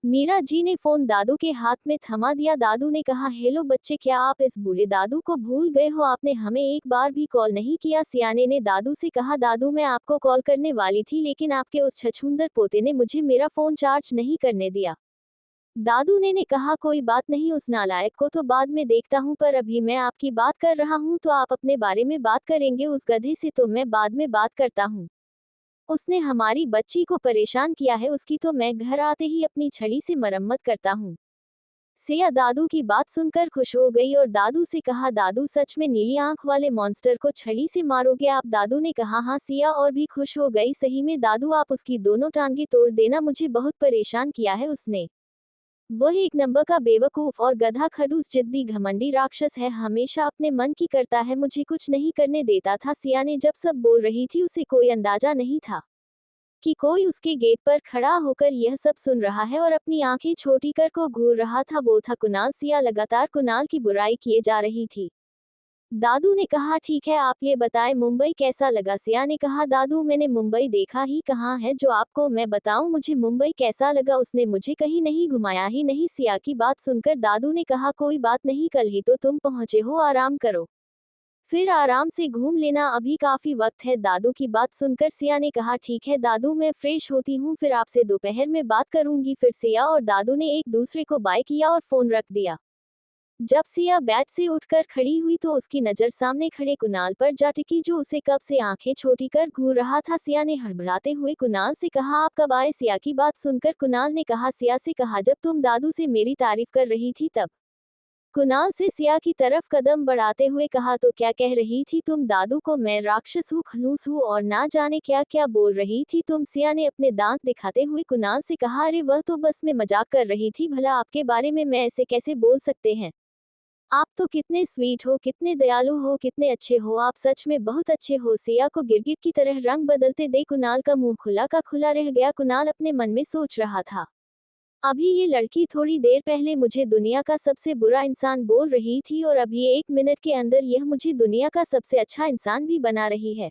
मीरा जी ने फोन दादू के हाथ में थमा दिया। दादू ने कहा, हेलो बच्चे, क्या आप इस बूढ़े दादू को भूल गए हो, आपने हमें एक बार भी कॉल नहीं किया। सियाने ने दादू से कहा, दादू, मैं आपको कॉल करने वाली थी, लेकिन आपके उस छछूंदर पोते ने मुझे मेरा फोन चार्ज नहीं करने दिया। दादू ने कहा, कोई बात नहीं, उस नालायक को तो बाद में देखता हूँ, पर अभी मैं आपकी बात कर रहा हूँ तो आप अपने बारे में बात करेंगे, उस गधे से तो मैं बाद में बात करता हूँ। उसने हमारी बच्ची को परेशान किया है, उसकी तो मैं घर आते ही अपनी छड़ी से मरम्मत करता हूँ। सिया दादू की बात सुनकर खुश हो गई और दादू से कहा, दादू, सच में नीली आंख वाले मॉन्स्टर को छड़ी से मारोगे आप। दादू ने कहा, हाँ। सिया और भी खुश हो गई, सही में दादू, आप उसकी दोनों टांगे तोड़ देना, मुझे बहुत परेशान किया है उसने। वह एक नंबर का बेवकूफ और गधा, खड़ूस, जिद्दी, घमंडी राक्षस है, हमेशा अपने मन की करता है, मुझे कुछ नहीं करने देता था। सिया ने जब सब बोल रही थी, उसे कोई अंदाजा नहीं था कि कोई उसके गेट पर खड़ा होकर यह सब सुन रहा है और अपनी आंखें छोटी कर को घूर रहा था। वो था कुणाल। सिया लगातार कुणाल की बुराई किए जा रही थी। दादू ने कहा, ठीक है, आप ये बताएं मुंबई कैसा लगा। सिया ने कहा, दादू, मैंने मुंबई देखा ही कहाँ है जो आपको मैं बताऊं मुझे मुंबई कैसा लगा, उसने मुझे कहीं नहीं घुमाया ही नहीं। सिया की बात सुनकर दादू ने कहा, कोई बात नहीं, कल ही तो तुम पहुंचे हो, आराम करो, फिर आराम से घूम लेना, अभी काफी वक्त है। दादू की बात सुनकर सिया ने कहा, ठीक है दादू, मैं फ्रेश होती हूँ, फिर आपसे दोपहर में बात करूंगी। फिर सिया और दादू ने एक दूसरे को बाय किया और फोन रख दिया। जब सिया बेड से उठकर खड़ी हुई तो उसकी नजर सामने खड़े कुणाल पर जा टिकी, जो उसे कब से आंखें छोटी कर घूर रहा था। सिया ने हड़बड़ाते हुए कुणाल से कहा, आप कब आए। सिया की बात सुनकर कुणाल ने कहा, सिया से कहा, जब तुम दादू से मेरी तारीफ कर रही थी तब। कुणाल से सिया की तरफ कदम बढ़ाते हुए कहा, तो क्या कह रही थी तुम दादू को, मैं राक्षस हूँ, खलूस हूँ और ना जाने क्या क्या बोल रही थी तुम। सिया ने अपने दांत दिखाते हुए कुणाल से कहा, अरे वह तो बस मैं मजाक कर रही थी, भला आपके बारे में मैं ऐसे कैसे बोल सकते हैं, आप तो कितने स्वीट हो, कितने दयालु हो, कितने अच्छे हो, आप सच में बहुत अच्छे हो। सिया को गिरगिट की तरह रंग बदलते देख कुणाल का मुंह खुला का खुला रह गया। कुणाल अपने मन में सोच रहा था, अभी ये लड़की थोड़ी देर पहले मुझे दुनिया का सबसे बुरा इंसान बोल रही थी और अभी 1 मिनट के अंदर यह मुझे दुनिया का सबसे अच्छा इंसान भी बना रही है।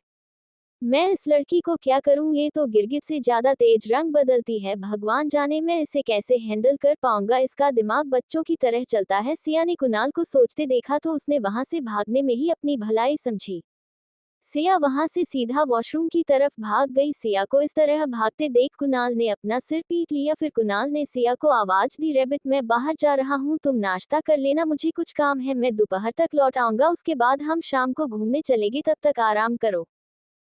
मैं इस लड़की को क्या करूं, ये तो गिरगिट से ज्यादा तेज रंग बदलती है, भगवान जाने मैं इसे कैसे हैंडल कर पाऊंगा, इसका दिमाग बच्चों की तरह चलता है। सिया ने कुणाल को सोचते देखा तो उसने वहां से भागने में ही अपनी भलाई समझी। सिया वहां से सीधा वॉशरूम की तरफ भाग गई। सिया को इस तरह भागते देख कुणाल ने अपना सिर पीट लिया। फिर कुणाल ने सिया को आवाज दी, रैबिट मैं बाहर जा रहा हूँ, तुम नाश्ता कर लेना, मुझे कुछ काम है, मैं दोपहर तक लौट आऊंगा, उसके बाद हम शाम को घूमने चलेंगे, तब तक आराम करो।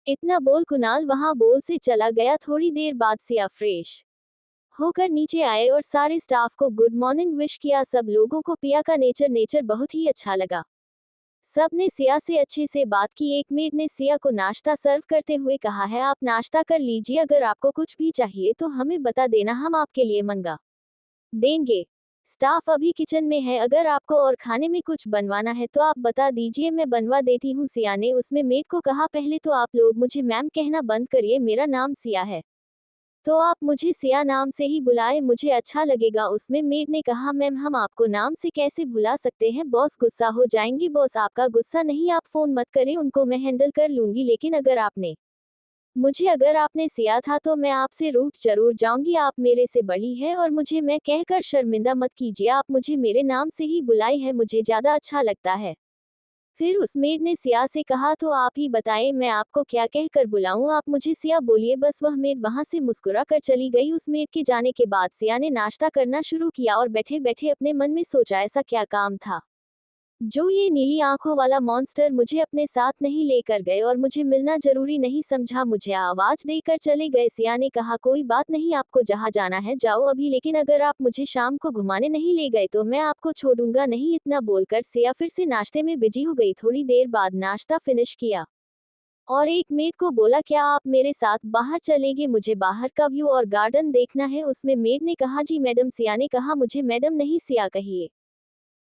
इतना बोल कुणाल वहां बोल से चला गया। थोड़ी देर बाद सिया फ्रेश होकर नीचे आए और सारे स्टाफ को गुड मॉर्निंग विश किया। सब लोगों को पिया का नेचर बहुत ही अच्छा लगा। सब ने सिया से अच्छे से बात की। एक मेड ने सिया को नाश्ता सर्व करते हुए कहा है, आप नाश्ता कर लीजिए, अगर आपको कुछ भी चाहिए तो हमें बता देना, हम आपके लिए मंगा देंगे। स्टाफ अभी किचन में है, अगर आपको और खाने में कुछ बनवाना है तो आप बता दीजिए, मैं बनवा देती हूँ। सिया ने उसमें मेड को कहा, पहले तो आप लोग मुझे मैम कहना बंद करिए, मेरा नाम सिया है, तो आप मुझे सिया नाम से ही बुलाए, मुझे अच्छा लगेगा। उसमें मेड ने कहा, मैम हम आपको नाम से कैसे भुला सकते हैं, बॉस गुस्सा हो जाएंगे। बॉस आपका गुस्सा नहीं, आप फोन मत करें, उनको मैं हैंडल कर लूंगी, लेकिन अगर आपने सिया था तो मैं आपसे रूठ जरूर जाऊंगी, आप मेरे से बड़ी है और मुझे मैं कहकर शर्मिंदा मत कीजिए, आप मुझे मेरे नाम से ही बुलाई है, मुझे ज्यादा अच्छा लगता है। फिर उस मेड ने सिया से कहा, तो आप ही बताएं मैं आपको क्या कहकर बुलाऊं, आप मुझे सिया बोलिए बस। वह मेड वहां से मुस्कुरा कर चली गई। उस मेड के जाने के बाद सिया ने नाश्ता करना शुरू किया और बैठे बैठे अपने मन में सोचा, ऐसा क्या काम था जो ये नीली आंखों वाला मॉन्स्टर मुझे अपने साथ नहीं लेकर गए और मुझे मिलना जरूरी नहीं समझा, मुझे आवाज देकर चले गए। सिया ने कहा, कोई बात नहीं, आपको जहां जाना है जाओ अभी, लेकिन अगर आप मुझे शाम को घुमाने नहीं ले गए तो मैं आपको छोड़ूंगा नहीं। इतना बोलकर सिया फिर से नाश्ते में बिजी हो गई। थोड़ी देर बाद नाश्ता फिनिश किया और एक मेड को बोला, क्या आप मेरे साथ बाहर चलेंगे, मुझे बाहर का व्यू और गार्डन देखना है। उसमें मेड ने कहा, जी मैडम। सिया ने कहा, मुझे मैडम नहीं सिया कहिए।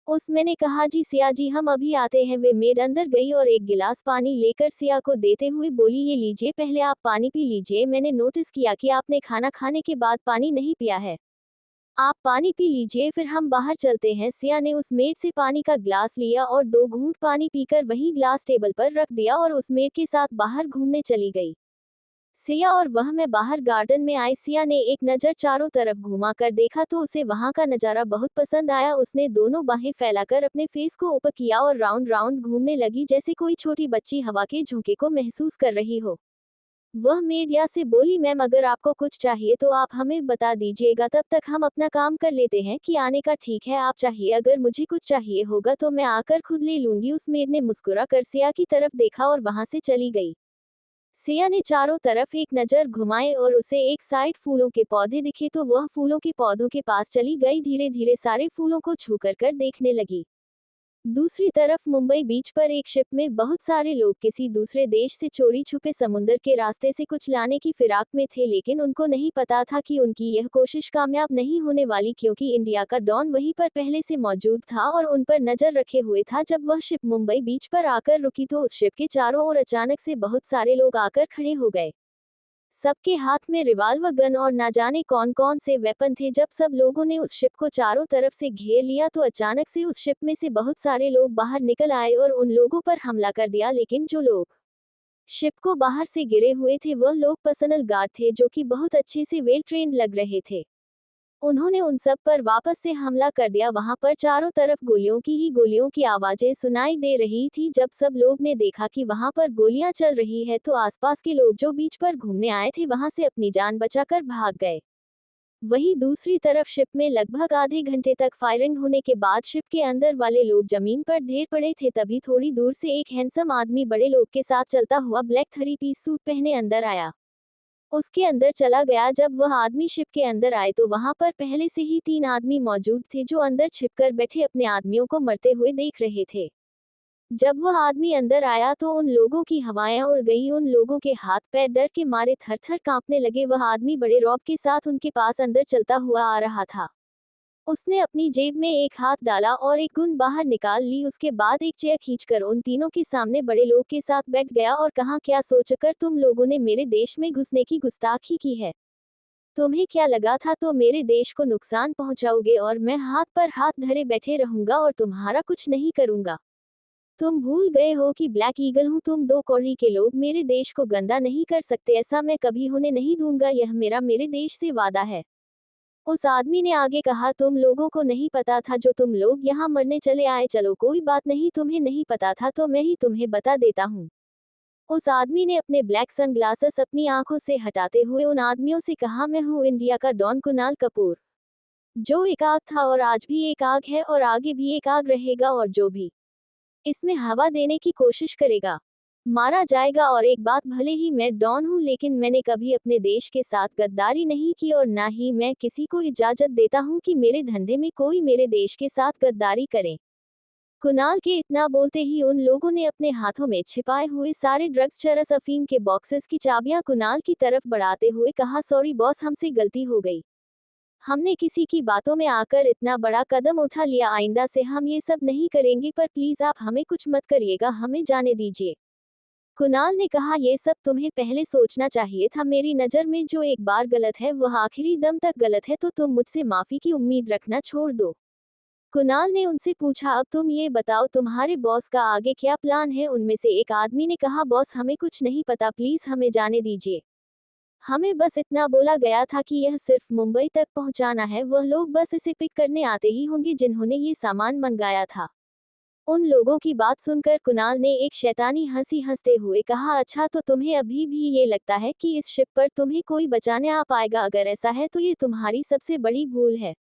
उसमें कहा, जी सिया जी, हम अभी आते हैं। वे मेड अंदर गई और एक गिलास पानी लेकर सिया को देते हुए बोली, ये लीजिए, पहले आप पानी पी लीजिए, मैंने नोटिस किया कि आपने खाना खाने के बाद पानी नहीं पिया है, आप पानी पी लीजिए, फिर हम बाहर चलते हैं। सिया ने उस मेड से पानी का ग्लास लिया और 2 घूंट पानी पीकर वही ग्लास टेबल पर रख दिया और उस मेड के साथ बाहर घूमने चली गई। सिया और वह मैं बाहर गार्डन में आई। सिया ने एक नज़र चारों तरफ घुमा कर देखा तो उसे वहां का नज़ारा बहुत पसंद आया। उसने दोनों बाहें फैलाकर अपने फेस को ऊपर किया और राउंड राउंड घूमने लगी, जैसे कोई छोटी बच्ची हवा के झोंके को महसूस कर रही हो। वह मीडिया से बोली, मैम अगर आपको कुछ चाहिए तो आप हमें बता दीजिएगा, तब तक हम अपना काम कर लेते हैं। कि आने का ठीक है, आप चाहिए, अगर मुझे कुछ चाहिए होगा तो मैं आकर खुद ले लूंगी। उस मेड ने मुस्कुरा कर सिया की तरफ देखा और वहां से चली गई। सिया ने चारों तरफ एक नज़र घुमाए और उसे एक साइड फूलों के पौधे दिखे तो वह फूलों के पौधों के पास चली गई। धीरे धीरे सारे फूलों को छू कर देखने लगी। दूसरी तरफ मुंबई बीच पर एक शिप में बहुत सारे लोग किसी दूसरे देश से चोरी छुपे समुद्र के रास्ते से कुछ लाने की फिराक में थे, लेकिन उनको नहीं पता था कि उनकी यह कोशिश कामयाब नहीं होने वाली, क्योंकि इंडिया का डॉन वहीं पर पहले से मौजूद था और उन पर नजर रखे हुए था। जब वह शिप मुंबई बीच पर आकर रुकी तो उस शिप के चारों ओर अचानक से बहुत सारे लोग आकर खड़े हो गए। सबके हाथ में रिवाल्वर, गन और ना जाने कौन कौन से वेपन थे। जब सब लोगों ने उस शिप को चारों तरफ से घेर लिया तो अचानक से उस शिप में से बहुत सारे लोग बाहर निकल आए और उन लोगों पर हमला कर दिया। लेकिन जो लोग शिप को बाहर से गिरे हुए थे वह लोग पर्सनल गार्ड थे, जो कि बहुत अच्छे से वेल ट्रेंड लग रहे थे। उन्होंने उन सब पर वापस से हमला कर दिया। वहां पर चारों तरफ गोलियों की आवाजें सुनाई दे रही थी। जब सब लोग ने देखा कि वहां पर गोलियां चल रही है तो आसपास के लोग जो बीच पर घूमने आए थे वहां से अपनी जान बचाकर भाग गए। वहीं दूसरी तरफ शिप में लगभग आधे घंटे तक फायरिंग होने के बाद शिप के अंदर वाले लोग जमीन पर ढेर पड़े थे। तभी थोड़ी दूर से एक हैंडसम आदमी बड़े लोग के साथ चलता हुआ ब्लैक 3 पीस सूट पहने अंदर आया। उसके अंदर चला गया। जब वह आदमी शिप के अंदर आए तो वहां पर पहले से ही 3 आदमी मौजूद थे जो अंदर छिपकर बैठे अपने आदमियों को मरते हुए देख रहे थे। जब वह आदमी अंदर आया तो उन लोगों की हवाएं उड़ गई, उन लोगों के हाथ पैर डर के मारे थर थर कांपने लगे। वह आदमी बड़े रौब के साथ उनके पास अंदर चलता हुआ आ रहा था। उसने अपनी जेब में एक हाथ डाला और एक गन बाहर निकाल ली। उसके बाद एक चेयर खींचकर उन तीनों के सामने बड़े लोग के साथ बैठ गया और कहा, क्या सोचकर तुम लोगों ने मेरे देश में घुसने की गुस्ताखी की है? तुम्हें क्या लगा था तो मेरे देश को नुकसान पहुंचाओगे और मैं हाथ पर हाथ धरे बैठे रहूंगा और तुम्हारा कुछ नहीं करूंगा? तुम भूल गए हो कि ब्लैक ईगल हूं, तुम दो कौड़ी के लोग मेरे देश को गंदा नहीं कर सकते, ऐसा मैं कभी होने नहीं दूंगा, यह मेरे देश से वादा है। उस आदमी ने आगे कहा, तुम लोगों को नहीं पता था जो तुम लोग यहाँ मरने चले आए, चलो कोई बात नहीं, तुम्हें नहीं पता था तो मैं ही तुम्हें बता देता हूँ। उस आदमी ने अपने ब्लैक सनग्लासेस अपनी आंखों से हटाते हुए उन आदमियों से कहा, मैं हूँ इंडिया का डॉन कुणाल कपूर, जो एकाग था और आज भी एकाग है और आगे भी एकाग रहेगा, और जो भी इसमें हवा देने की कोशिश करेगा मारा जाएगा। और एक बात, भले ही मैं डॉन हूँ लेकिन मैंने कभी अपने देश के साथ गद्दारी नहीं की और ना ही मैं किसी को इजाजत देता हूँ कि मेरे धंधे में कोई मेरे देश के साथ गद्दारी करे। कुणाल के इतना बोलते ही उन लोगों ने अपने हाथों में छिपाए हुए सारे ड्रग्स चरस अफीम के बॉक्सेस की चाबियां कुणाल की तरफ बढ़ाते हुए कहा, सॉरी बॉस, हमसे गलती हो गई, हमने किसी की बातों में आकर इतना बड़ा कदम उठा लिया, आइंदा से हम ये सब नहीं करेंगे, पर प्लीज आप हमें कुछ मत करिएगा, हमें जाने दीजिए। कुणाल ने कहा, ये सब तुम्हें पहले सोचना चाहिए था, मेरी नज़र में जो एक बार गलत है वह आखिरी दम तक गलत है, तो तुम मुझसे माफी की उम्मीद रखना छोड़ दो। कुणाल ने उनसे पूछा, अब तुम ये बताओ तुम्हारे बॉस का आगे क्या प्लान है। उनमें से एक आदमी ने कहा, बॉस हमें कुछ नहीं पता, प्लीज हमें जाने दीजिए, हमें बस इतना बोला गया था कि यह सिर्फ मुंबई तक पहुंचाना है, वह लोग बस इसे पिक करने आते ही होंगे जिन्होंने ये सामान मंगाया था। उन लोगों की बात सुनकर कुणाल ने एक शैतानी हंसी हंसते हुए कहा, अच्छा तो तुम्हें अभी भी ये लगता है कि इस शिप पर तुम्हें कोई बचाने आ पाएगा, अगर ऐसा है तो ये तुम्हारी सबसे बड़ी भूल है।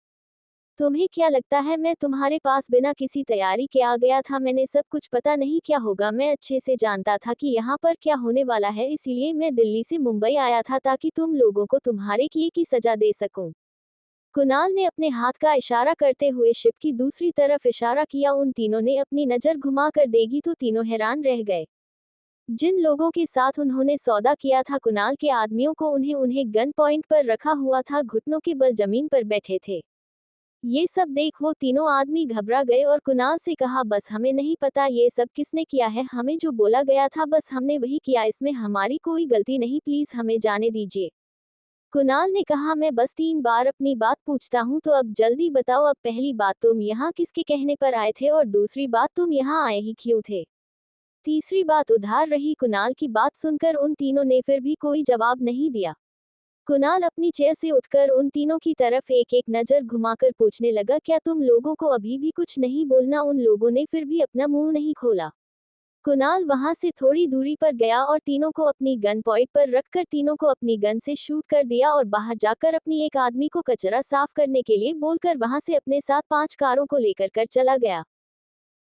तुम्हें क्या लगता है मैं तुम्हारे पास बिना किसी तैयारी के आ गया था? मैंने सब कुछ पता नहीं क्या होगा, मैं अच्छे से जानता था कि यहाँ पर क्या होने वाला है, इसीलिए मैं दिल्ली से मुंबई आया था ताकि तुम लोगों को तुम्हारे किए की सजा दे सकूं। कुणाल ने अपने हाथ का इशारा करते हुए शिप की दूसरी तरफ इशारा किया। उन तीनों ने अपनी नजर घुमाकर देखी तो तीनों हैरान रह गए। जिन लोगों के साथ उन्होंने सौदा किया था कुणाल के आदमियों को, उन्हें उन्हें गन पॉइंट पर रखा हुआ था, घुटनों के बल जमीन पर बैठे थे। ये सब देख वो तीनों आदमी घबरा गए और कुणाल से कहा, बस हमें नहीं पता ये सब किसने किया है, हमें जो बोला गया था बस हमने वही किया, इसमें हमारी कोई गलती नहीं, प्लीज हमें जाने दीजिए। कुणाल ने कहा, मैं बस 3 बार अपनी बात पूछता हूँ तो अब जल्दी बताओ, अब पहली बात, तुम यहाँ किसके कहने पर आए थे, और दूसरी बात, तुम यहाँ आए ही क्यों थे, तीसरी बात उधार रही। कुणाल की बात सुनकर उन तीनों ने फिर भी कोई जवाब नहीं दिया। कुणाल अपनी चेयर से उठकर उन तीनों की तरफ एक एक नजर घुमाकर पूछने लगा, क्या तुम लोगों को अभी भी कुछ नहीं बोलना? उन लोगों ने फिर भी अपना मुंह नहीं खोला। कुणाल वहां से थोड़ी दूरी पर गया और तीनों को अपनी गन पॉइंट पर रखकर तीनों को अपनी गन से शूट कर दिया और बाहर जाकर अपनी एक आदमी को कचरा साफ करने के लिए बोलकर वहां से अपने साथ 5 कारों को लेकर चला गया।